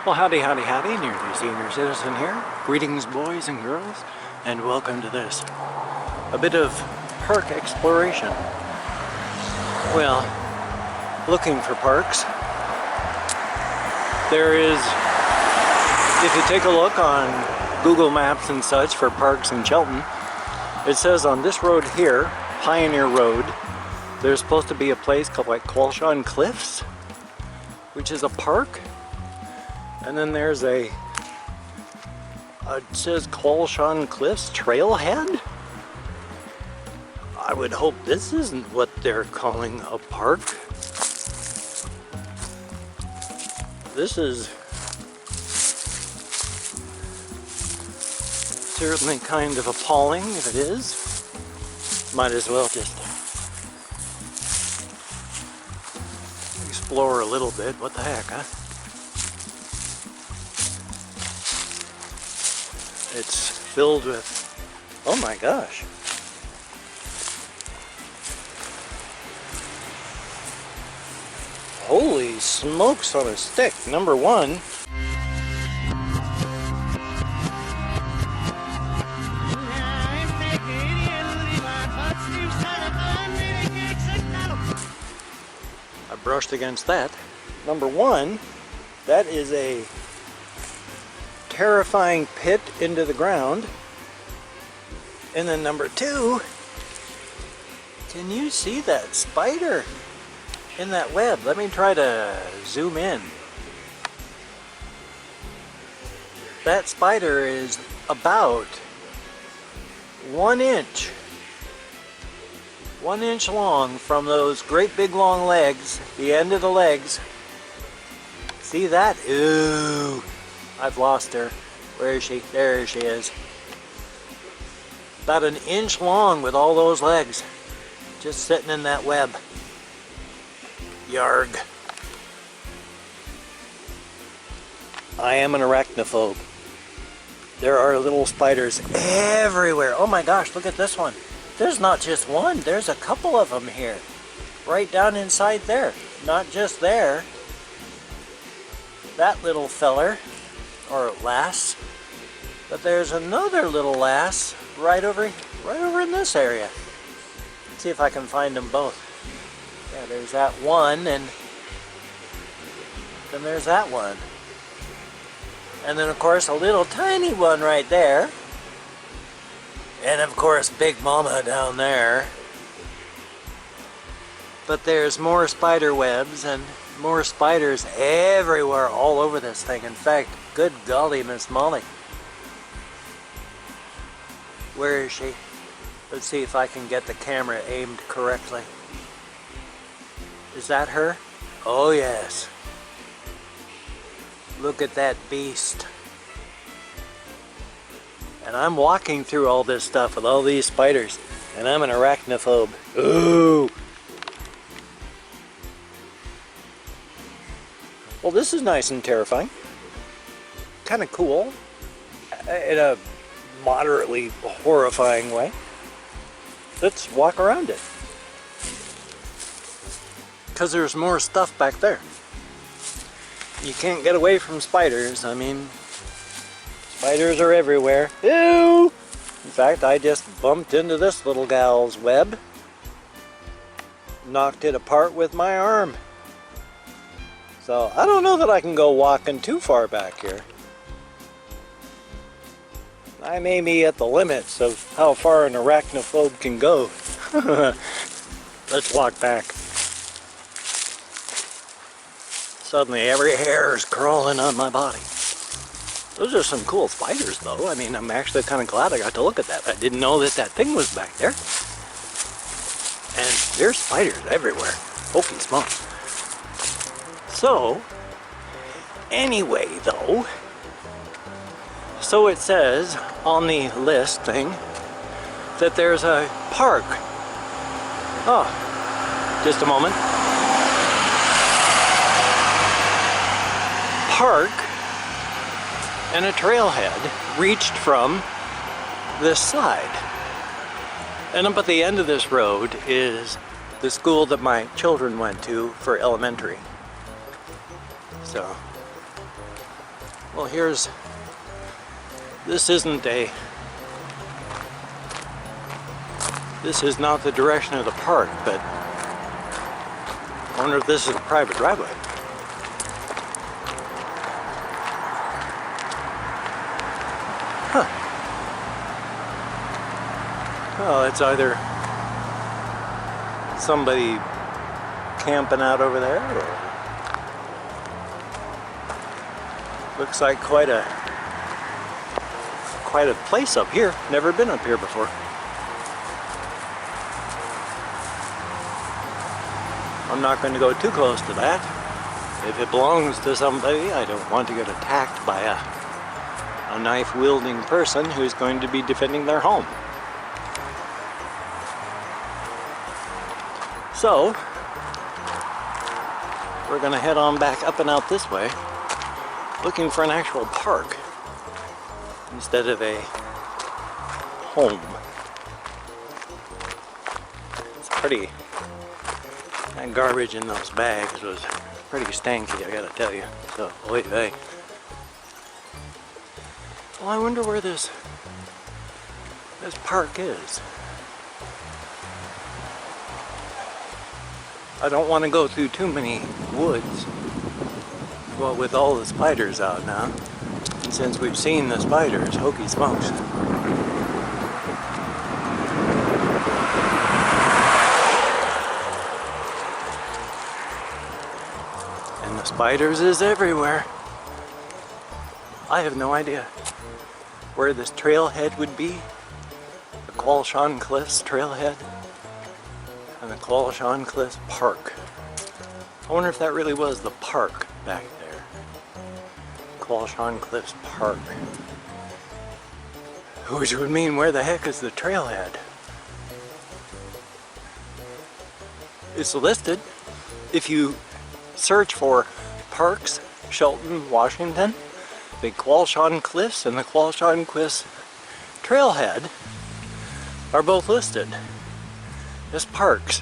Well, howdy, howdy, howdy, Nearly Senior Citizen here. Greetings, boys and girls, and welcome to this. A bit of park exploration. Well, looking for parks. There is, if you take a look on Google Maps and such for parks in Shelton, it says on this road here, Pioneer Road, there's supposed to be a place called like Qualshawn Cliffs, which is a park. And then there's it says Qualshawn Cliffs Trailhead? I would hope this isn't what they're calling a park. This is certainly kind of appalling if it is. Might as well just explore a little bit. What the heck, huh? It's filled with, oh my gosh. Holy smokes on a stick. Number one. I brushed against that. Number one, that is a terrifying pit into the ground. And then number two, can you see that spider in that web? Let me try to zoom in. That spider is about 1 inch. 1 inch long from those great big long legs, the end of the legs. See that? Ooh. I've lost her. Where is she? There she is. About 1 inch long with all those legs. Just sitting in that web. Yarg. I am an arachnophobe. There are little spiders everywhere. Oh my gosh, look at this one. There's not just one, there's a couple of them here. Right down inside there. Not just there. That little feller. Or lass, but there's another little lass right over in this area. Let's see if I can find them both. Yeah, there's that one, and then there's that one, and then of course a little tiny one right there, and of course Big Mama down there. But there's more spider webs and more spiders everywhere all over this thing. In fact, good golly, Miss Molly. Where is she? Let's see if I can get the camera aimed correctly. Is that her? Oh yes. Look at that beast. And I'm walking through all this stuff with all these spiders, and I'm an arachnophobe. Ooh! Well, this is nice and terrifying. Kind of cool. In a moderately horrifying way. Let's walk around it. Because there's more stuff back there. You can't get away from spiders. I mean, spiders are everywhere. Ew! In fact, I just bumped into this little gal's web. Knocked it apart with my arm. So, I don't know that I can go walking too far back here. I may be at the limits of how far an arachnophobe can go. Let's walk back. Suddenly every hair is crawling on my body. Those are some cool spiders though. I mean, I'm actually kind of glad I got to look at that. I didn't know that that thing was back there. And there's spiders everywhere. Holy smokes. So, anyway though, so it says on the list thing that there's a park. Oh, just a moment. Park and a trailhead reached from this side. And up at the end of this road is the school that my children went to for elementary. So Well, this is not the direction of the park, but I wonder if this is a private driveway. Huh. Well, it's either somebody camping out over there, or looks like quite a place up here. Never been up here before. I'm not going to go too close to that. If it belongs to somebody, I don't want to get attacked by a knife-wielding person who's going to be defending their home. So, we're going to head on back up and out this way, looking for an actual park instead of a home. It's pretty... That garbage in those bags was pretty stanky, I gotta tell you. So, oy vey. Well, I wonder where this park is. I don't want to go through too many woods. Well, with all the spiders out now, and since we've seen the spiders, hokey smokes. And the spiders is everywhere. I have no idea where this trailhead would be. The Qualshawn Cliffs trailhead and the Qualshawn Cliffs Park. I wonder if that really was the park back there. Qualshawn Cliffs Park. Which would mean, where the heck is the trailhead? It's listed. If you search for Parks, Shelton, Washington, the Qualshawn Cliffs and the Qualshawn Cliffs Trailhead are both listed as parks.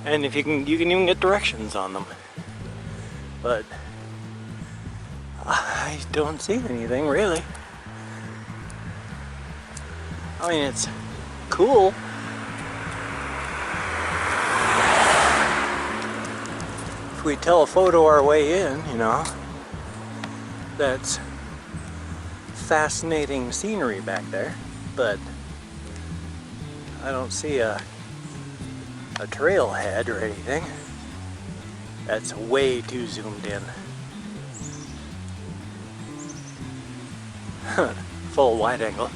And if you can even get directions on them. But I don't see anything really. I mean, it's cool. If we telephoto our way in, you know, that's fascinating scenery back there, but I don't see a trailhead or anything. That's way too zoomed in. Full wide angle.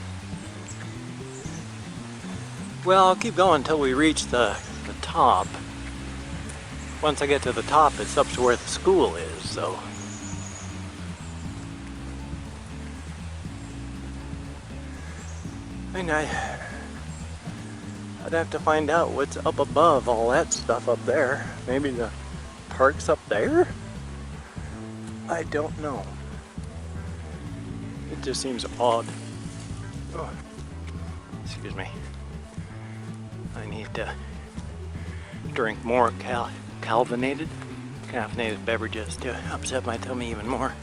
Well, I'll keep going until we reach the top. Once I get to the top, it's up to where the school is, so. I mean, I'd have to find out what's up above all that stuff up there. Maybe the park's up there? I don't know. It just seems odd. Oh, excuse me. I need to drink more caffeinated beverages to upset my tummy even more.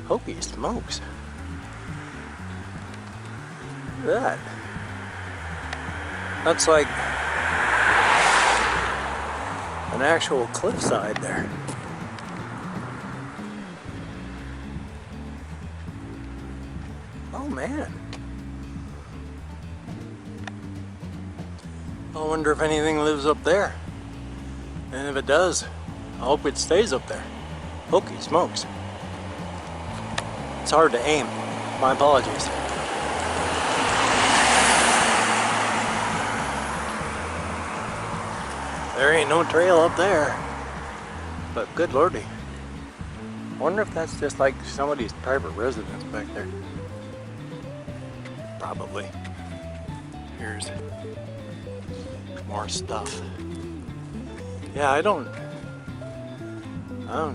Hokey smokes. Look at that. That's like an actual cliffside there. Oh man. I wonder if anything lives up there. And if it does, I hope it stays up there. Hokey smokes. It's hard to aim. My apologies. There ain't no trail up there. But good lordy. I wonder if that's just like somebody's private residence back there. Probably. Here's more stuff. Yeah, I don't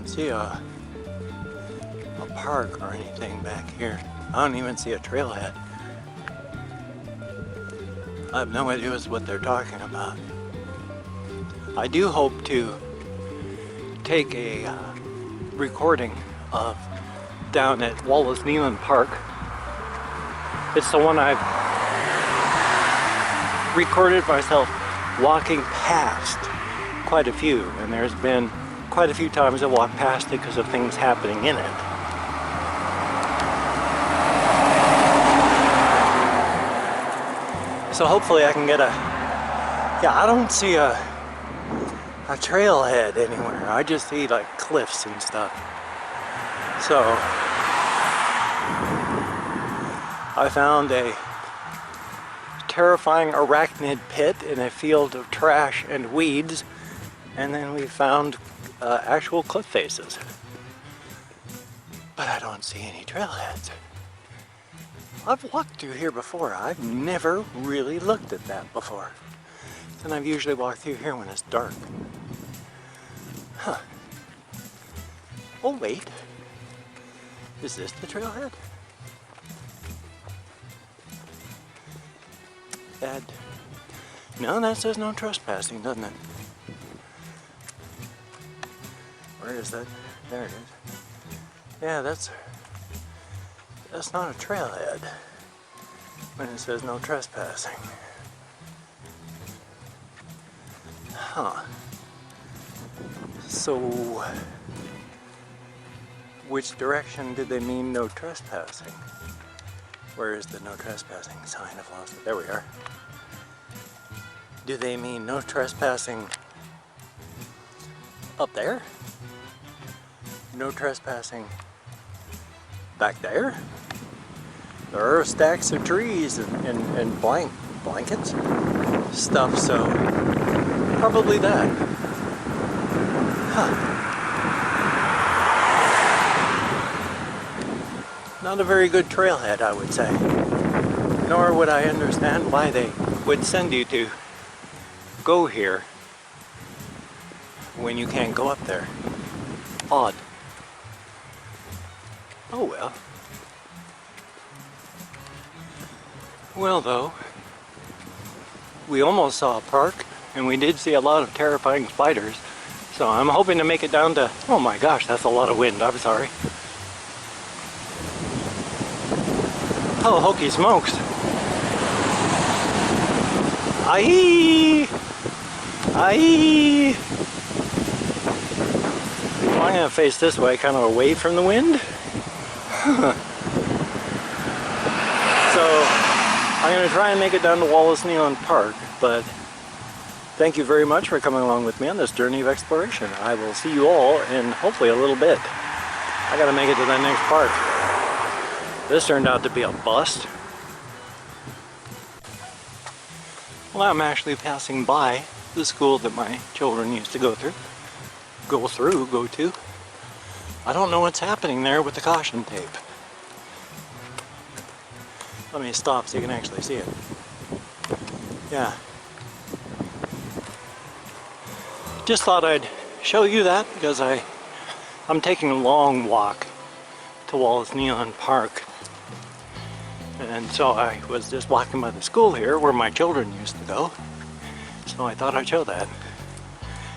see a park or anything back here. I don't even see a trailhead. I have no idea what they're talking about. I do hope to take a recording of down at Wallace Neyland Park. It's the one I've recorded myself walking past quite a few, and there's been quite a few times I walked past it because of things happening in it. So hopefully I can get a, yeah, I don't see a trailhead anywhere. I just see like cliffs and stuff. So I found a terrifying arachnid pit in a field of trash and weeds, and then we found actual cliff faces. But I don't see any trailheads. I've walked through here before. I've never really looked at that before. And I've usually walked through here when it's dark. Huh. Oh wait. Is this the trailhead? No, that says no trespassing, doesn't it? Where is that? There it is. Yeah, that's not a trailhead when it says no trespassing. Huh. So, which direction did they mean no trespassing? Where is the no trespassing sign? I've lost it. There we are. Do they mean no trespassing up there? No trespassing back there? There are stacks of trees and blankets stuff, so probably that. Huh. Not a very good trailhead, I would say. Nor would I understand why they would send you to go here when you can't go up there. Odd. Oh well. Well though, we almost saw a park, and we did see a lot of terrifying spiders, so I'm hoping to make it down to, oh my gosh, that's a lot of wind, I'm sorry. Oh, hokey smokes. Aye! Aye! Well, I'm gonna face this way, kind of away from the wind. So, I'm going to try and make it down to Wallace Neyland Park, but thank you very much for coming along with me on this journey of exploration. I will see you all in hopefully a little bit. I got to make it to that next park. This turned out to be a bust. Well, I'm actually passing by the school that my children used to go to. I don't know what's happening there with the caution tape. Let me stop so you can actually see it. Yeah. Just thought I'd show you that because I'm taking a long walk to Wallace Neyland Park. And so I was just walking by the school here where my children used to go. So I thought I'd show that.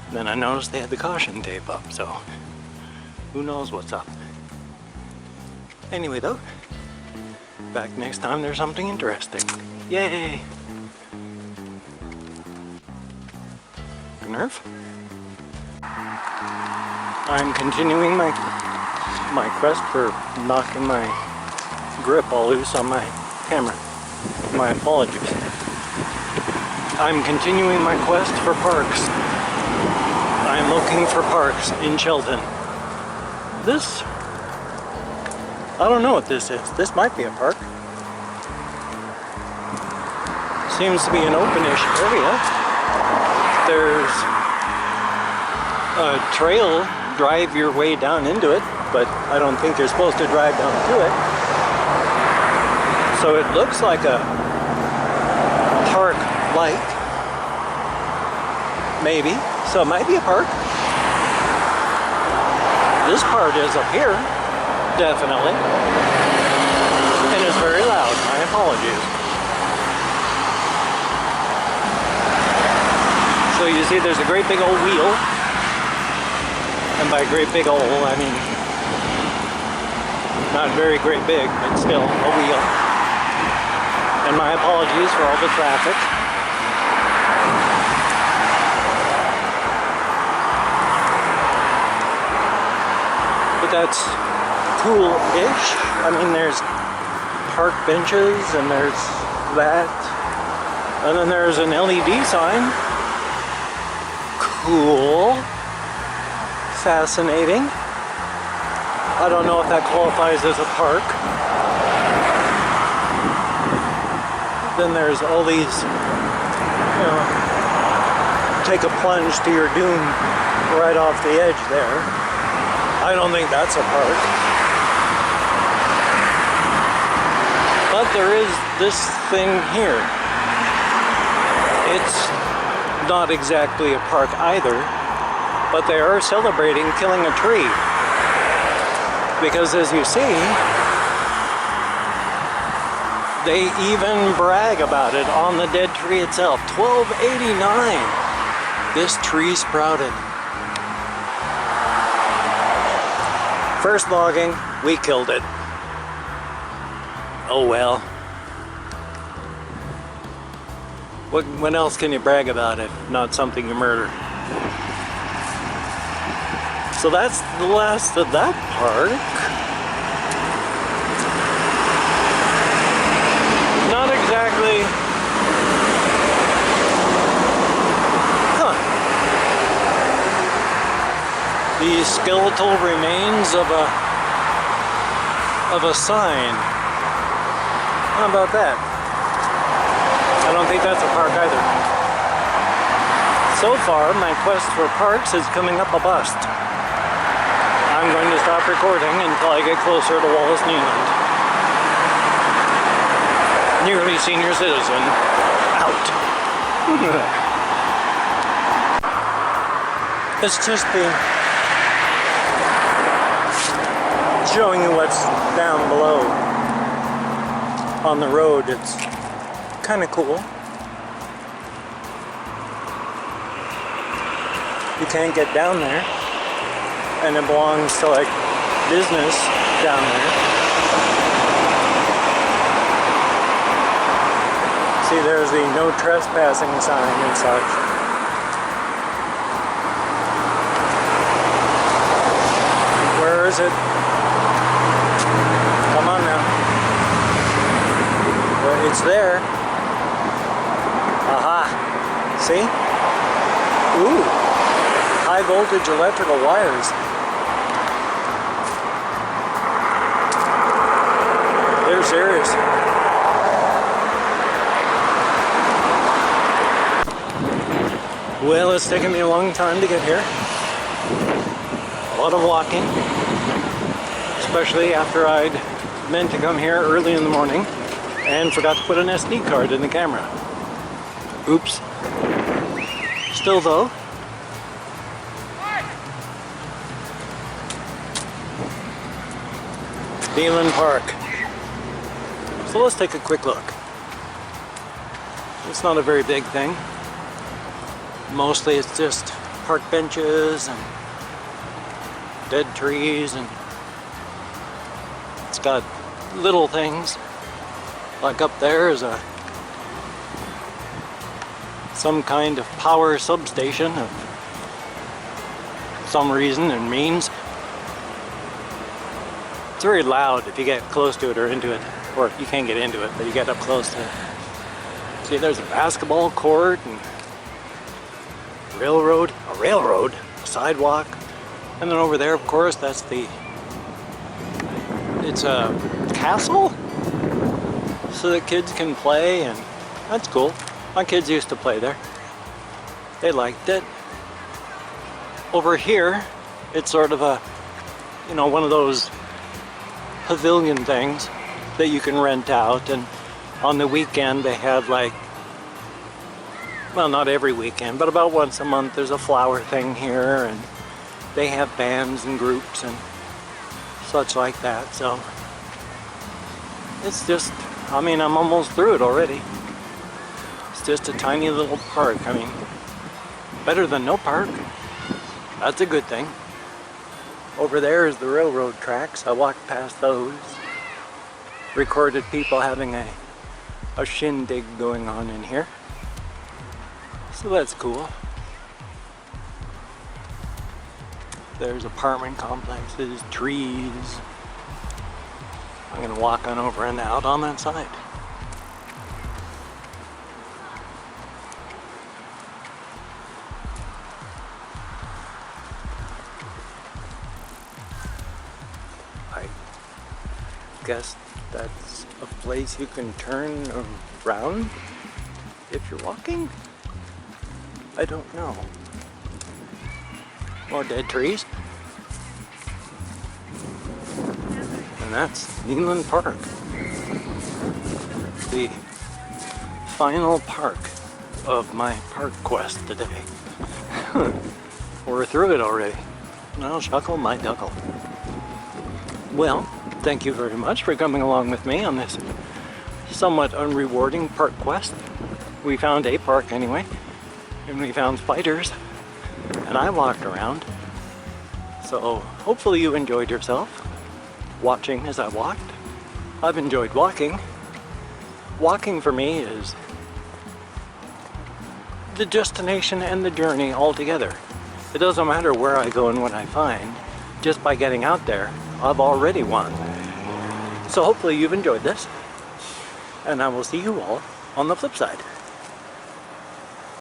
And then I noticed they had the caution tape up, so who knows what's up. Anyway though, back next time there's something interesting. Yay! Nerf? I'm continuing my quest for knocking my grip all loose on my camera. My apologies. I'm continuing my quest for parks. I'm looking for parks in Shelton. This, I don't know what this is. This might be a park. Seems to be an openish area. There's a trail, drive your way down into it, but I don't think you're supposed to drive down to it. So it looks like a park-like, maybe. So it might be a park. This part is up here, definitely. And it's very loud. My apologies. So you see there's a great big old wheel. And by great big old, I mean Not very great big, but still a wheel. And my apologies for all the traffic. But that's cool-ish. I mean, there's park benches and there's that. And then there's an LED sign. Cool. Fascinating. I don't know if that qualifies as a park. Then there's all these, you know, take a plunge to your doom right off the edge there. I don't think that's a park. But there is this thing here. It's not exactly a park either, but they are celebrating killing a tree. Because as you see, they even brag about it on the dead tree itself. 1289. This tree sprouted. First logging, we killed it. Oh well. What else can you brag about if not something you murder? So that's the last of that park. Not exactly. Huh. The skeletal remains of a sign. How about that? I don't think that's a park either. So far, my quest for parks is coming up a bust. I'm going to stop recording until I get closer to Wallace Newland. Nearly senior citizen. Out. It's just showing you what's down below on the road. It's kind of cool. You can't get down there. And it belongs to like business down there. See, there's the no trespassing sign and such. Where is it? Come on now. Well, it's there. Aha. See? Ooh. High voltage electrical wires. They're serious. Well, it's taken me a long time to get here. A lot of walking, especially after I'd meant to come here early in the morning and forgot to put an SD card in the camera. Oops. Still though, Neyland Park. So let's take a quick look. It's not a very big thing. Mostly it's just park benches and dead trees, and it's got little things. Like up there is some kind of power substation of some reason and means. It's very loud if you get close to it or into it. Or you can't get into it, but you get up close to it. See, there's a basketball court and a railroad, a sidewalk. And then over there, of course, it's a castle? So that kids can play, and that's cool. My kids used to play there. They liked it. Over here, it's sort of one of those pavilion things that you can rent out, and on the weekend they have well, not every weekend, but about once a month there's a flower thing here, and they have bands and groups and such like that. So it's just, I'm almost through it already. It's just a tiny little park. Better than no park. That's a good thing. Over there is the railroad tracks. I walked past those. Recorded people having a shindig going on in here. So that's cool. There's apartment complexes, trees. I'm gonna walk on over and out on that side. I guess that's a place you can turn around if you're walking? I don't know. More dead trees. And that's Nearly Park. The final park of my park quest today. We're through it already. Now shuckle my duckle. Well, thank you very much for coming along with me on this somewhat unrewarding park quest. We found a park anyway, and we found spiders, and I walked around. So hopefully you enjoyed yourself watching as I walked. I've enjoyed walking. Walking for me is the destination and the journey all together. It doesn't matter where I go and what I find. Just by getting out there, I've already won. So hopefully you've enjoyed this, and I will see you all on the flip side.